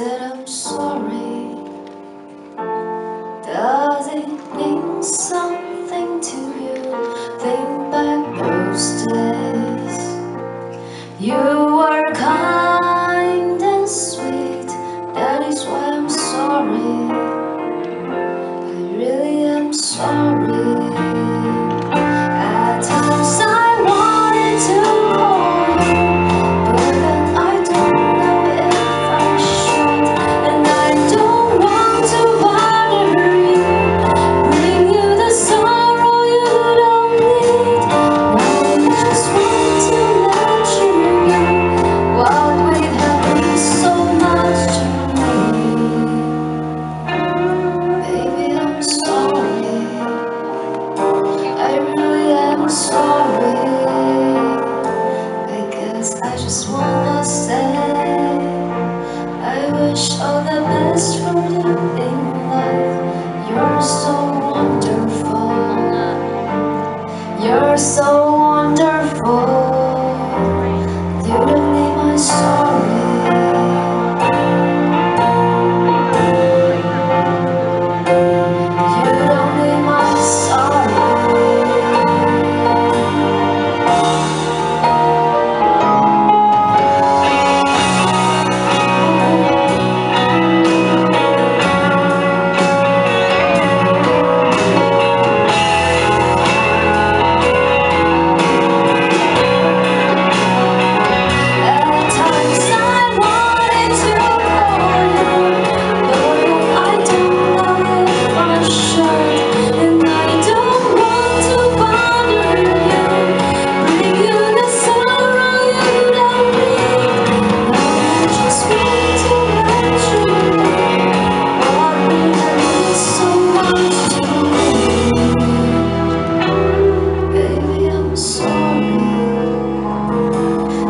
said I'm sorry. Does it mean something to you? Think back those days. You were kind and sweet. That is why I'm sorry. I really am sorry. At times I wanted to call you, but then I don't know if I should. And I don't want to bother you, bring you the sorrow you don't need. Now I just want to let you know what we have been so much to me. Baby, I'm sorry. I really am sorry. I guess I just wanna say I wish all the best for you in life. You're so wonderful. You're so wonderful. You don't need my sorry. You don't need my sorry.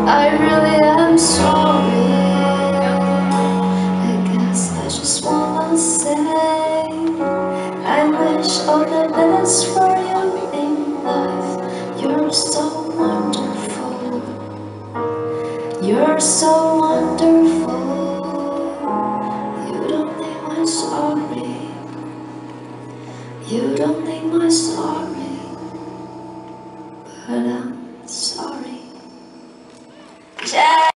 I really am sorry. I guess I just wanna say I wish all the best for you in life. You're so wonderful. You're so wonderful. You don't need my sorry. You don't need my sorry.